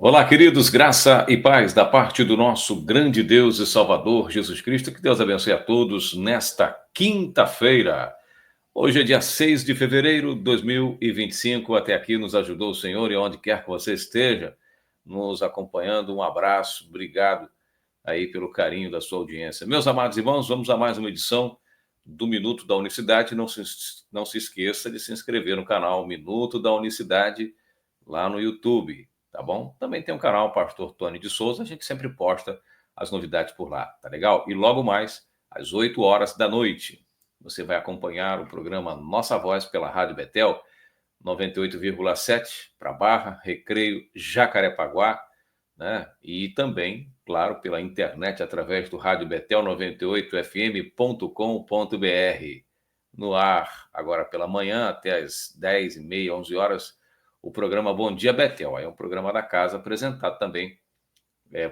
Olá, queridos, graça e paz da parte do nosso grande Deus e Salvador Jesus Cristo. Que Deus abençoe a todos nesta quinta-feira. Hoje é dia 6 de fevereiro de 2025. Até aqui nos ajudou o Senhor e onde quer que você esteja nos acompanhando. Um abraço, obrigado aí pelo carinho da sua audiência. Meus amados irmãos, vamos a mais uma edição do Minuto da Unicidade. Não se esqueça de se inscrever no canal Minuto da Unicidade lá no YouTube. Tá bom? Também tem um canal Pastor Tony de Souza, a gente sempre posta as novidades por lá, tá legal? E logo mais, às 8 horas da noite, você vai acompanhar o programa Nossa Voz pela Rádio Betel, 98,7 para Barra, Recreio, Jacarepaguá, né? E também, claro, pela internet através do Rádio Betel 98fm.com.br. No ar, agora pela manhã, até às 10h30, 11 horas, o programa Bom Dia Betel. É um programa da casa apresentado também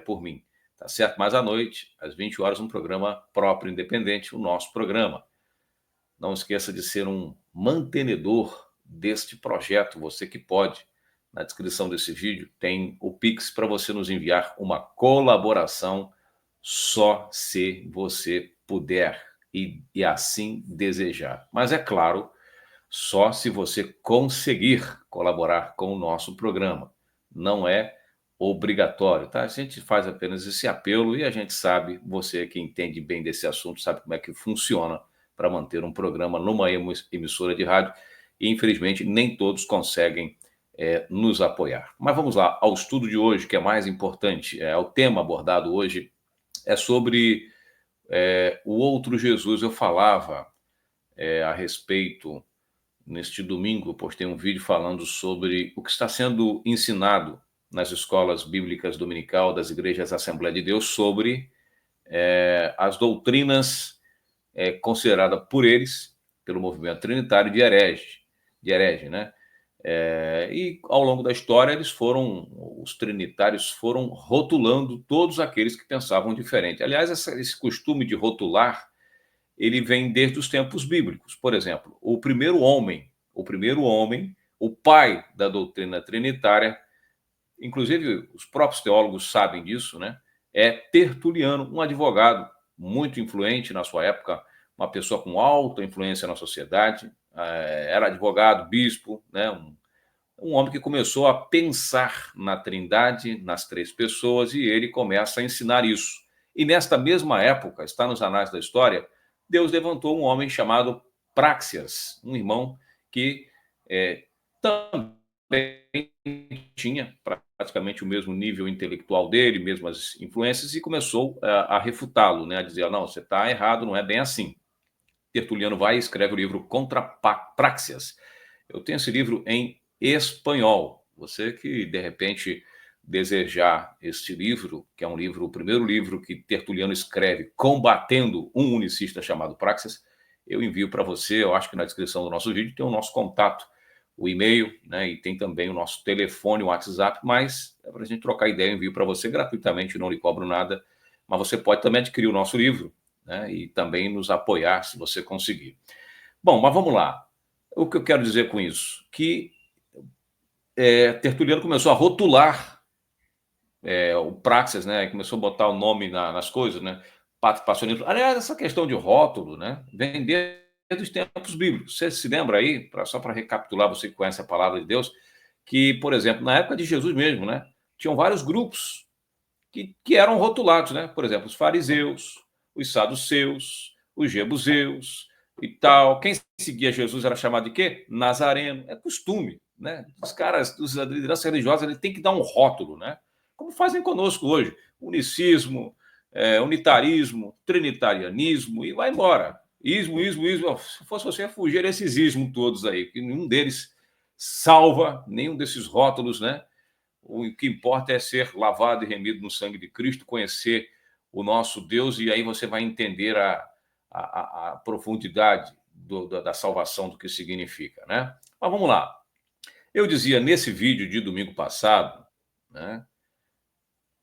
por mim, tá certo? Mas à noite, às 20 horas, um programa próprio, independente, o nosso programa. Não esqueça de ser um mantenedor deste projeto, você que pode. Na descrição desse vídeo tem o Pix para você nos enviar uma colaboração, só se você puder e assim desejar. Mas é claro, só se você conseguir colaborar com o nosso programa. Não é obrigatório, tá? A gente faz apenas esse apelo e a gente sabe, você que entende bem desse assunto, sabe como é que funciona para manter um programa numa emissora de rádio e, infelizmente, nem todos conseguem nos apoiar. Mas vamos lá ao estudo de hoje, que é mais importante. O tema abordado hoje é sobre o outro Jesus. Eu falava a respeito. Neste domingo, eu postei um vídeo falando sobre o que está sendo ensinado nas escolas bíblicas dominical das igrejas Assembleia de Deus sobre as doutrinas consideradas por eles, pelo movimento trinitário, de herege, né? E ao longo da história, os trinitários foram rotulando todos aqueles que pensavam diferente. Aliás, esse costume de rotular ele vem desde os tempos bíblicos. Por exemplo, o primeiro homem, o pai da doutrina trinitária, inclusive os próprios teólogos sabem disso, né? É Tertuliano, um advogado muito influente na sua época, uma pessoa com alta influência na sociedade, era advogado, bispo, né? Um homem que começou a pensar na Trindade, nas três pessoas, e ele começa a ensinar isso. E nesta mesma época, está nos anais da história, Deus levantou um homem chamado Praxias, um irmão que também tinha praticamente o mesmo nível intelectual dele, mesmas influências, e começou a refutá-lo, né, a dizer, não, você está errado, não é bem assim. Tertuliano vai e escreve o livro Contra Praxias. Eu tenho esse livro em espanhol. Você que, de repente, desejar este livro, que é o primeiro livro que Tertuliano escreve combatendo um unicista chamado Praxeas, eu envio para você. Eu acho que na descrição do nosso vídeo tem o nosso contato, o e-mail, né, e tem também o nosso telefone, o WhatsApp, mas é para a gente trocar ideia. Eu envio para você gratuitamente, não lhe cobro nada, mas você pode também adquirir o nosso livro, né, e também nos apoiar se você conseguir. Bom, mas vamos lá. O que eu quero dizer com isso? Que Tertuliano começou a rotular o Praxeas, né? Começou a botar o nome nas coisas, né? Passionismo. Aliás, essa questão de rótulo, né? Vem desde os tempos bíblicos. Você se lembra aí, só para recapitular, você que conhece a palavra de Deus, que, por exemplo, na época de Jesus mesmo, né? Tinham vários grupos que eram rotulados, né? Por exemplo, os fariseus, os saduceus, os jebuseus e tal. Quem seguia Jesus era chamado de quê? Nazareno. É costume, né? Os caras, a liderança religiosa, ele tem que dar um rótulo, né? Como fazem conosco hoje. Unicismo, unitarismo, trinitarianismo e vai embora. Ismo. Se fosse você, ia fugir desses ismos todos aí, que nenhum deles salva, nenhum desses rótulos, né? O que importa é ser lavado e remido no sangue de Cristo, conhecer o nosso Deus, e aí você vai entender a profundidade da salvação, do que significa, né? Mas vamos lá. Eu dizia nesse vídeo de domingo passado, né,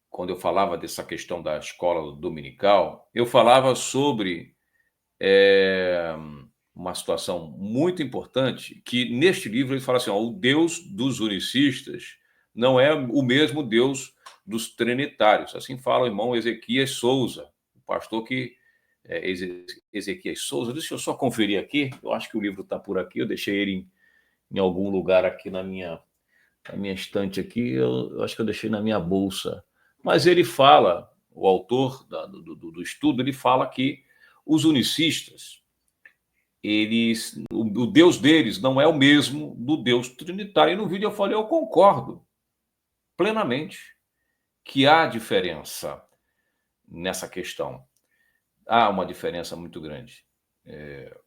quando eu falava dessa questão da escola dominical, eu falava sobre uma situação muito importante, que neste livro ele fala assim, ó, o Deus dos unicistas não é o mesmo Deus dos trinitários. Assim fala o irmão Ezequias Souza, o pastor que Ezequias Souza. Deixa eu só conferir aqui. Eu acho que o livro está por aqui. Eu deixei ele em algum lugar aqui na minha estante aqui. Eu acho que eu deixei na minha bolsa. Mas ele fala, o autor do estudo, ele fala que os unicistas, o Deus deles não é o mesmo do Deus trinitário. E no vídeo eu falei, eu concordo plenamente que há diferença nessa questão. Há uma diferença muito grande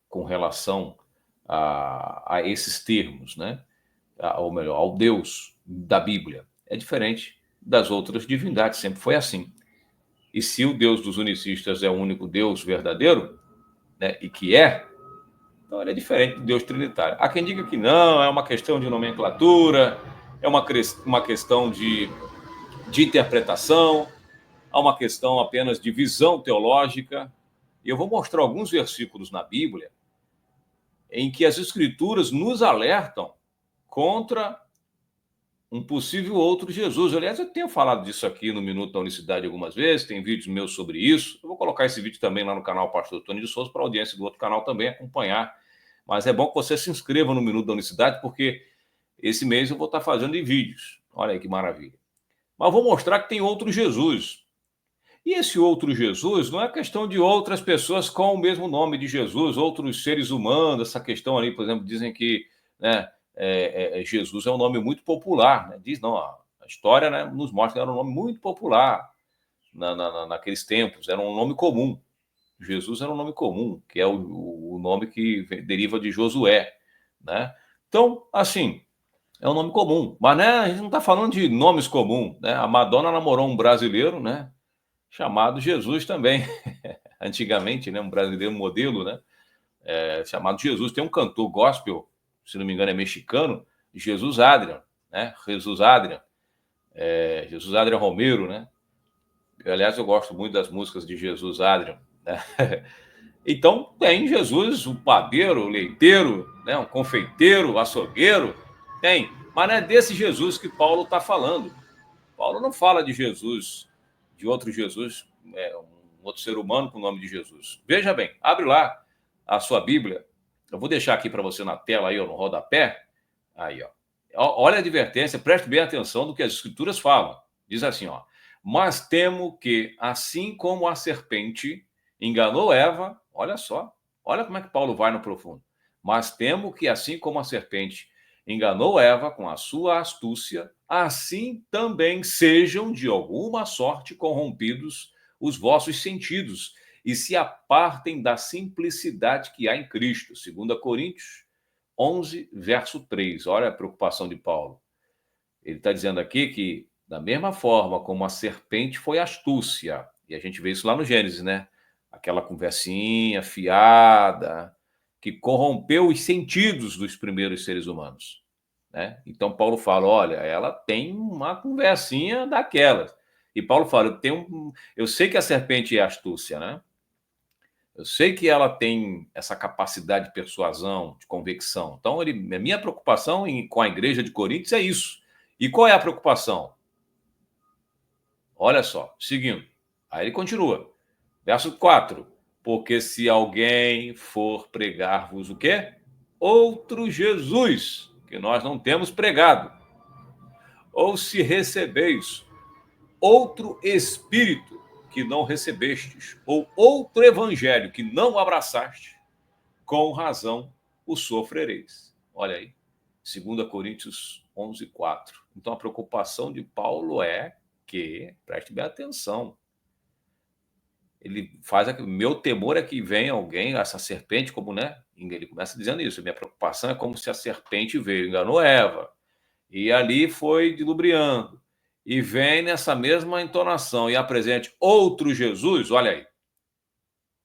com relação a esses termos, né? Ou melhor, ao Deus da Bíblia. É diferente das outras divindades, sempre foi assim. E se o Deus dos unicistas é o único Deus verdadeiro, né, e que então ele é diferente do Deus trinitário. Há quem diga que não, é uma questão de nomenclatura, é uma questão de interpretação, há uma questão apenas de visão teológica. E eu vou mostrar alguns versículos na Bíblia em que as Escrituras nos alertam contra um possível outro Jesus. Aliás, eu tenho falado disso aqui no Minuto da Unicidade algumas vezes, tem vídeos meus sobre isso. Eu vou colocar esse vídeo também lá no canal Pastor Tony de Souza para a audiência do outro canal também acompanhar. Mas é bom que você se inscreva no Minuto da Unicidade, porque esse mês eu vou estar fazendo em vídeos. Olha aí que maravilha. Mas vou mostrar que tem outro Jesus. E esse outro Jesus não é questão de outras pessoas com o mesmo nome de Jesus, outros seres humanos, essa questão ali, por exemplo, dizem que, né, Jesus é um nome muito popular, né? Diz, não, a história, né, nos mostra que era um nome muito popular naqueles tempos, era um nome comum. Jesus era um nome comum, que é o nome que deriva de Josué, né? Então, assim, é um nome comum, mas né, a gente não está falando de nomes comuns, né? A Madonna namorou um brasileiro, né, chamado Jesus também. Antigamente, né, um brasileiro modelo, né, chamado Jesus. Tem um cantor gospel, se não me engano é mexicano, Jesus Adrian, né, Jesus Adrian Romero, né. Aliás, eu gosto muito das músicas de Jesus Adrian, né? Então, tem Jesus, o padeiro, o leiteiro, né, um confeiteiro, o açougueiro, tem. Mas não é desse Jesus que Paulo está falando. Paulo não fala de Jesus, de outro Jesus, um outro ser humano com o nome de Jesus. Veja bem, abre lá a sua Bíblia. Eu vou deixar aqui para você na tela aí, ó, no rodapé. Aí, ó. Olha a advertência, preste bem atenção do que as Escrituras falam. Diz assim, ó. Mas temo que, assim como a serpente enganou Eva, olha só, olha como é que Paulo vai no profundo. Mas temo que, assim como a serpente enganou Eva com a sua astúcia, assim também sejam de alguma sorte corrompidos os vossos sentidos e se apartem da simplicidade que há em Cristo. 2 Coríntios 11, verso 3. Olha a preocupação de Paulo. Ele está dizendo aqui que, da mesma forma como a serpente foi astúcia, e a gente vê isso lá no Gênesis, né? Aquela conversinha fiada, que corrompeu os sentidos dos primeiros seres humanos, né? Então Paulo fala, olha, ela tem uma conversinha daquelas. E Paulo fala, eu sei que a serpente é astúcia, né? Eu sei que ela tem essa capacidade de persuasão, de convicção. Então, a minha preocupação com a igreja de Coríntios é isso. E qual é a preocupação? Olha só, seguindo. Aí ele continua. Verso 4. Porque se alguém for pregar-vos o quê? Outro Jesus, que nós não temos pregado. Ou se recebeis outro Espírito que não recebestes, ou outro Evangelho que não abraçaste, com razão o sofrereis. Olha aí, 2 Coríntios 11, 4. Então a preocupação de Paulo é que, preste bem atenção, ele faz aqui, meu temor é que venha alguém, essa serpente, como, né? Ele começa dizendo isso, minha preocupação é como se a serpente veio, enganou Eva, e ali foi dilubriando, e vem nessa mesma entonação e apresente outro Jesus, olha aí,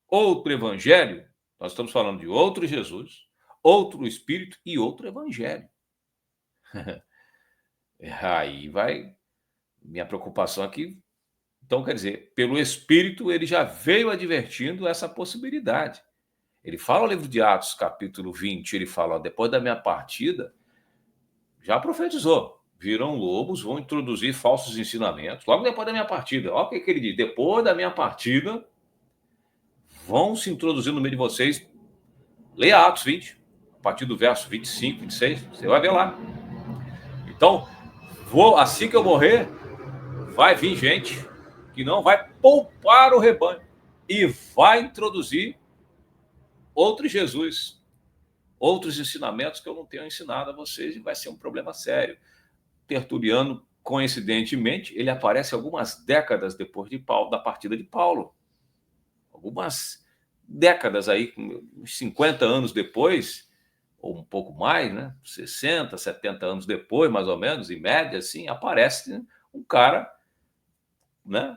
outro evangelho, nós estamos falando de outro Jesus, outro Espírito e outro Evangelho. Aí vai. Minha preocupação aqui. Então, quer dizer, pelo Espírito, ele já veio advertindo essa possibilidade. Ele fala no livro de Atos, capítulo 20, ele fala: ó, depois da minha partida, já profetizou. viram lobos, vão introduzir falsos ensinamentos. Logo depois da minha partida. Olha o que ele diz. Depois da minha partida, vão se introduzir no meio de vocês. Leia Atos 20, a partir do verso 25, 26. Você vai ver lá. Então, assim que eu morrer, vai vir gente que não vai poupar o rebanho e vai introduzir outro Jesus, outros ensinamentos que eu não tenho ensinado a vocês, e vai ser um problema sério. Tertuliano, coincidentemente, ele aparece algumas décadas depois de Paulo, da partida de Paulo. Algumas décadas aí, uns 50 anos depois, ou um pouco mais, né? 60, 70 anos depois, mais ou menos, em média, assim, aparece um cara, né?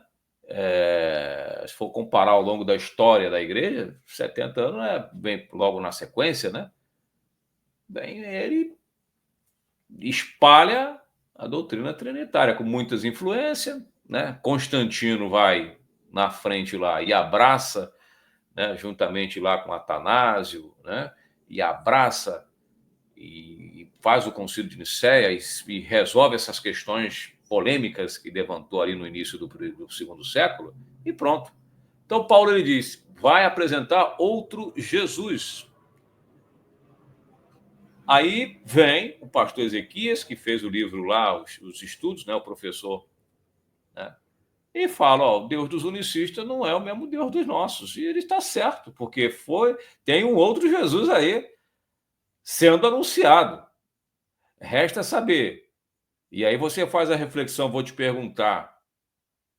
Se for comparar ao longo da história da igreja, 70 anos bem logo na sequência, né? Bem, ele espalha a doutrina trinitária com muitas influências, né? Constantino vai na frente lá e abraça, né, juntamente lá com Atanásio, né? E abraça e faz o Concílio de Nicéia e resolve essas questões polêmicas que levantou ali no início do segundo século, e pronto. Então Paulo ele diz, vai apresentar outro Jesus. Aí vem o pastor Ezequias, que fez o livro lá, os estudos, né, o professor, né, e fala, o Deus dos unicistas não é o mesmo Deus dos nossos. E ele está certo, porque tem um outro Jesus aí sendo anunciado. Resta saber. E aí você faz a reflexão, vou te perguntar,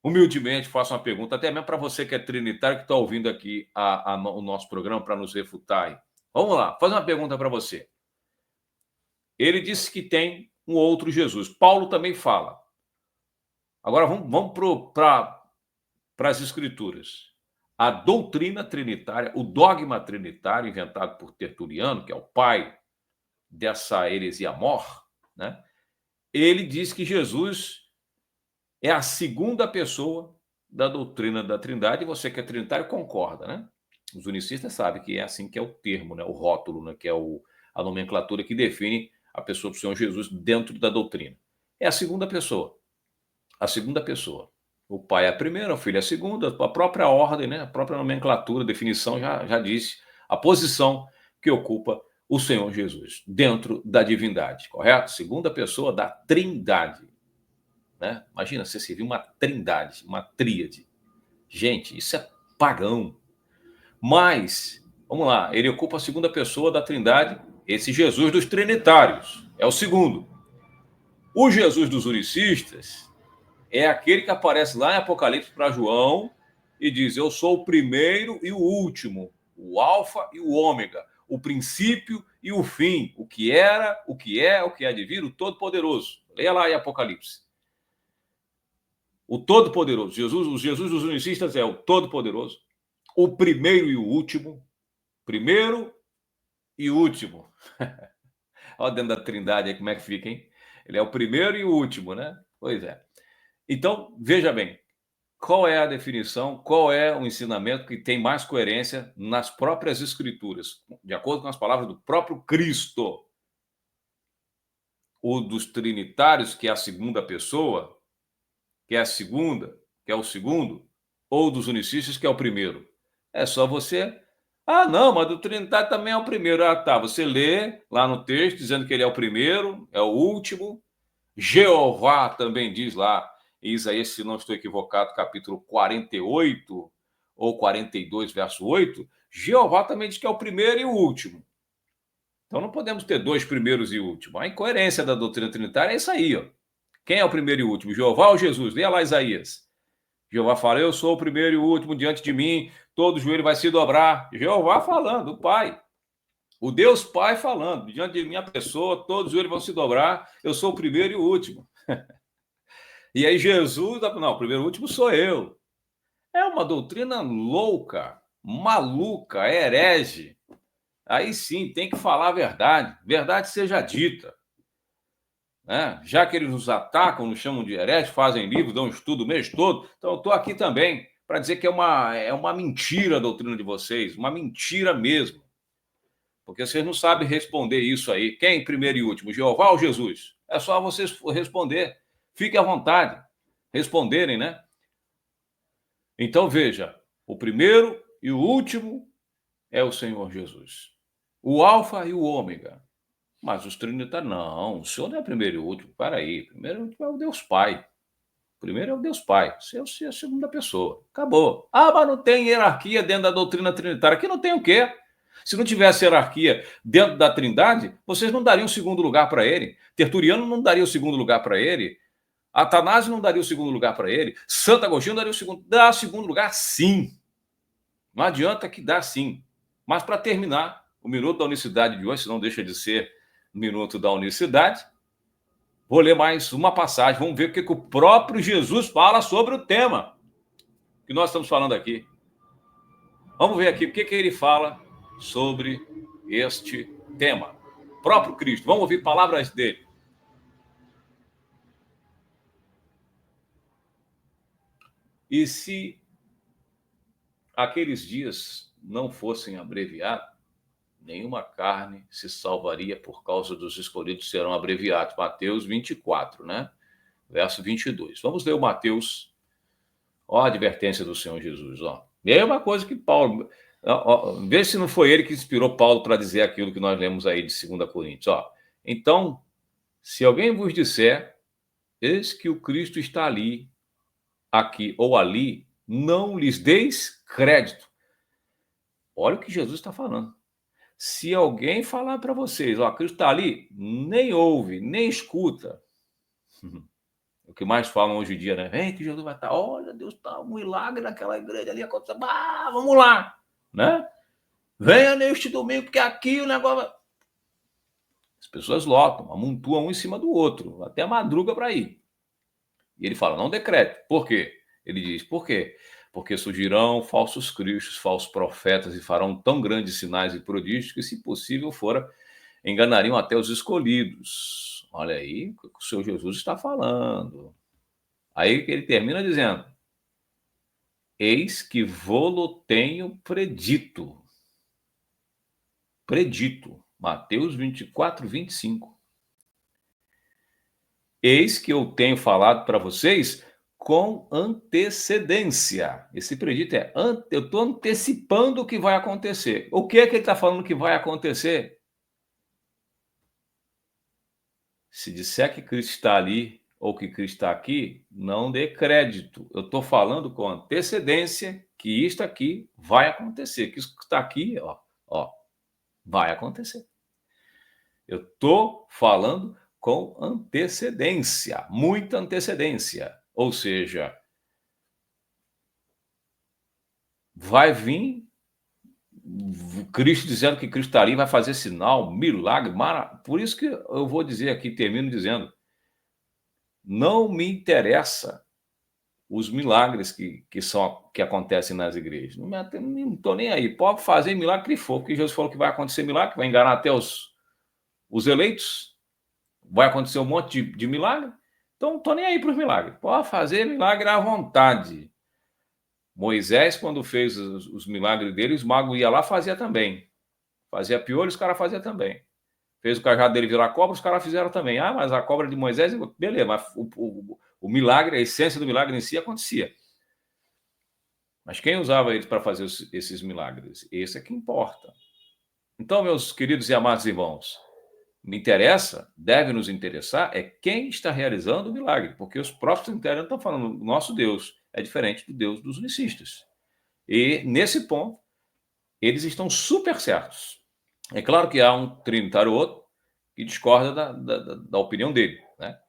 humildemente faço uma pergunta, até mesmo para você que é trinitário, que está ouvindo aqui o nosso programa para nos refutar aí. Vamos lá, fazer uma pergunta para você. Ele disse que tem um outro Jesus. Paulo também fala. Agora vamos para as Escrituras. A doutrina trinitária, o dogma trinitário inventado por Tertuliano, que é o pai dessa heresia mor, né? Ele diz que Jesus é a segunda pessoa da doutrina da Trindade, e você que é trinitário concorda, né? Os unicistas sabem que é assim que é o termo, né? O rótulo, né? Que é a nomenclatura que define a pessoa do Senhor Jesus dentro da doutrina. É a segunda pessoa. A segunda pessoa. O pai é a primeira, o filho é a segunda, a própria ordem, né? A própria nomenclatura, definição já disse a posição que ocupa o Senhor Jesus dentro da divindade, correto? Segunda pessoa da Trindade. Né? Imagina você servir uma trindade, uma tríade. Gente, isso é pagão. Mas, vamos lá, ele ocupa a segunda pessoa da trindade, esse Jesus dos trinitários. É o segundo. O Jesus dos unicistas é aquele que aparece lá em Apocalipse para João e diz, eu sou o primeiro e o último, o alfa e o ômega, o princípio e o fim, o que era, o que é, o que há de vir, o Todo-Poderoso. Leia lá em Apocalipse. O Todo-Poderoso. O Jesus dos unicistas é o Todo-Poderoso, o primeiro e o último. Primeiro e último. Olha dentro da trindade aí como é que fica, hein? Ele é o primeiro e o último, né? Pois é. Então, veja bem, qual é a definição, qual é o ensinamento que tem mais coerência nas próprias Escrituras, de acordo com as palavras do próprio Cristo? O dos trinitários, que é a segunda pessoa, que é a segunda, que é o segundo, ou dos unicistas, que é o primeiro. É só você... não, mas do trinitário também é o primeiro. Tá, você lê lá no texto dizendo que ele é o primeiro, é o último. Jeová também diz lá, em Isaías, se não estou equivocado, capítulo 48 ou 42, verso 8, Jeová também diz que é o primeiro e o último. Então não podemos ter dois primeiros e últimos. A incoerência da doutrina trinitária é isso aí, ó. Quem é o primeiro e o último? Jeová ou Jesus? Leia lá Isaías. Jeová fala, eu sou o primeiro e o último, diante de mim todo joelho vai se dobrar. Jeová falando, o Pai. O Deus Pai falando, diante de minha pessoa, todos os joelhos vão se dobrar, eu sou o primeiro e o último. E aí Jesus, não, o primeiro e o último sou eu. É uma doutrina louca, maluca, herege. Aí sim, tem que falar a verdade, verdade seja dita. Né? Já que eles nos atacam, nos chamam de herege, fazem livros, dão estudo o mês todo, então eu estou aqui também para dizer que é uma mentira a doutrina de vocês, uma mentira mesmo. Porque vocês não sabem responder isso aí. Quem primeiro e último, Jeová ou Jesus? É só vocês responder. Fique à vontade. Responderem, né? Então, veja, o primeiro e o último é o Senhor Jesus. O alfa e o ômega. Mas os trinitários, não, o Senhor não é primeiro e último. Para aí, primeiro e último é o Deus Pai. Primeiro é o Deus Pai, você é a segunda pessoa. Acabou. Ah, mas não tem hierarquia dentro da doutrina trinitária. Aqui não tem o quê? Se não tivesse hierarquia dentro da Trindade, vocês não dariam o segundo lugar para ele. Tertuliano não daria o segundo lugar para ele. Atanásio não daria o segundo lugar para ele. Santo Agostinho não daria o segundo. Dá o segundo lugar, sim. Não adianta que dá, sim. Mas para terminar, o minuto da unicidade de hoje, se não deixa de ser o minuto da unicidade, vou ler mais uma passagem. Vamos ver o que o próprio Jesus fala sobre o tema que nós estamos falando aqui. Vamos ver aqui o que ele fala sobre este tema. O próprio Cristo. Vamos ouvir palavras dele. E se aqueles dias não fossem abreviados, nenhuma carne se salvaria por causa dos escolhidos serão abreviados. Mateus 24, né? Verso 22. Vamos ler o Mateus. Ó a advertência do Senhor Jesus, ó. Mesma coisa que Paulo. Vê se não foi ele que inspirou Paulo para dizer aquilo que nós lemos aí de 2 Coríntios. Ó. Então, se alguém vos disser, eis que o Cristo está ali, aqui ou ali, não lhes deis crédito. Olha o que Jesus está falando. Se alguém falar para vocês, ó, Cristo está ali, nem ouve, nem escuta. O que mais falam hoje em dia, né? Vem que Jesus vai estar, olha, Deus está um milagre naquela igreja ali acontecendo. Ah, vamos lá, né? Venha neste domingo, porque aqui o negócio. As pessoas lotam, amontoam um em cima do outro, até a madruga para ir. E ele fala, não decrete. Por quê? Ele diz, por quê? Porque surgirão falsos cristos, falsos profetas e farão tão grandes sinais e prodígios que, se possível fora, enganariam até os escolhidos. Olha aí o que o Senhor Jesus está falando. Aí ele termina dizendo, eis que vô-lo tenho predito. Predito. Mateus 24, 25. Eis que eu tenho falado para vocês com antecedência. Esse predito é, eu estou antecipando o que vai acontecer. O que é que ele está falando que vai acontecer? Se disser que Cristo está ali ou que Cristo está aqui, não dê crédito. Eu estou falando com antecedência que isto aqui vai acontecer, que isso que está aqui, ó, vai acontecer. Eu estou falando com antecedência, muita antecedência. Ou seja, vai vir Cristo dizendo que Cristo está ali, vai fazer sinal, milagre, por isso que eu vou dizer aqui, termino dizendo, não me interessa os milagres que acontecem nas igrejas. Não estou nem aí. Pode fazer milagre que for, porque Jesus falou que vai acontecer milagre, que vai enganar até os eleitos, vai acontecer um monte de milagre. Então, não estou nem aí para os milagres. Pode fazer milagre à vontade. Moisés, quando fez os milagres dele, os magos iam lá fazia também. Fazia piolho, os caras faziam também. Fez o cajado dele virar cobra, os caras fizeram também. Ah, mas a cobra de Moisés, beleza, mas o milagre, a essência do milagre em si acontecia. Mas quem usava eles para fazer esses milagres? Esse é que importa. Então, meus queridos e amados irmãos, me interessa, deve nos interessar, é quem está realizando o milagre, porque os próprios trinitarianos estão falando, nosso Deus é diferente do Deus dos unicistas. E, nesse ponto, eles estão super certos. É claro que há um trinitário ou outro que discorda da opinião dele, né?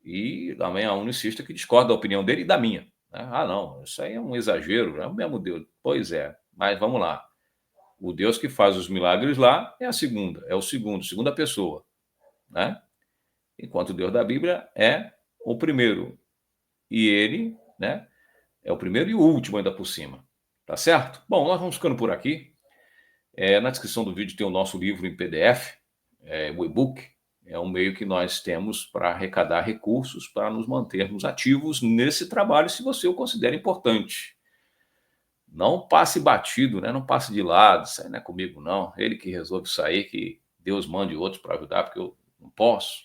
E também há um unicista que discorda da opinião dele e da minha. Né? Ah, não, isso aí é um exagero, é o mesmo Deus. Pois é, mas vamos lá. O Deus que faz os milagres lá é é o segunda pessoa, né? Enquanto o Deus da Bíblia é o primeiro. E ele, né, é o primeiro e o último ainda por cima. Tá certo? Bom, nós vamos ficando por aqui. Na descrição do vídeo tem o nosso livro em PDF, o e-book. É um meio que nós temos para arrecadar recursos para nos mantermos ativos nesse trabalho, se você o considera importante. Não passe batido, né? Não passe de lado, isso aí não é comigo, não. Ele que resolve sair, que Deus mande outros para ajudar, porque eu não posso.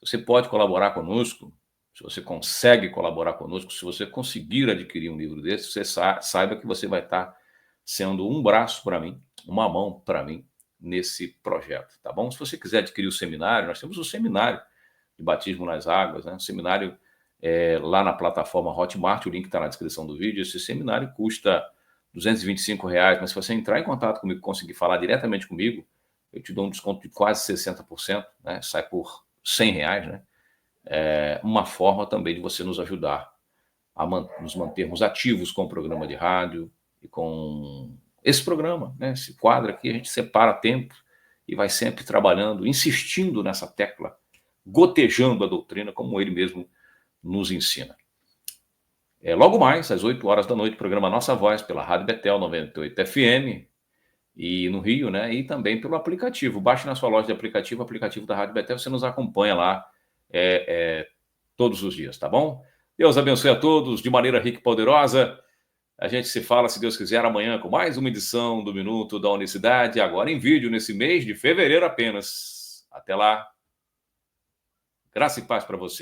Você pode colaborar conosco, se você consegue colaborar conosco, se você conseguir adquirir um livro desse, você saiba que você vai estar sendo um braço para mim, uma mão para mim, nesse projeto, tá bom? Se você quiser adquirir o seminário, nós temos o seminário de Batismo nas Águas, né? O seminário lá na plataforma Hotmart, o link está na descrição do vídeo. Esse seminário custa R$ 225, mas se você entrar em contato comigo, conseguir falar diretamente comigo, eu te dou um desconto de quase 60%, né? Sai por R$ 100, né? Uma forma também de você nos ajudar a nos mantermos ativos com o programa de rádio e com esse programa, né? Esse quadro aqui, a gente separa tempo e vai sempre trabalhando, insistindo nessa tecla, gotejando a doutrina, como ele mesmo nos ensina. Logo mais, às 8 horas da noite, programa Nossa Voz, pela Rádio Betel 98 FM, e no Rio, né? E também pelo aplicativo. Baixe na sua loja de aplicativo, o aplicativo da Rádio Betel, você nos acompanha lá todos os dias, tá bom? Deus abençoe a todos de maneira rica e poderosa. A gente se fala, se Deus quiser, amanhã com mais uma edição do Minuto da Unicidade, agora em vídeo, nesse mês de fevereiro apenas. Até lá. Graça e paz para você.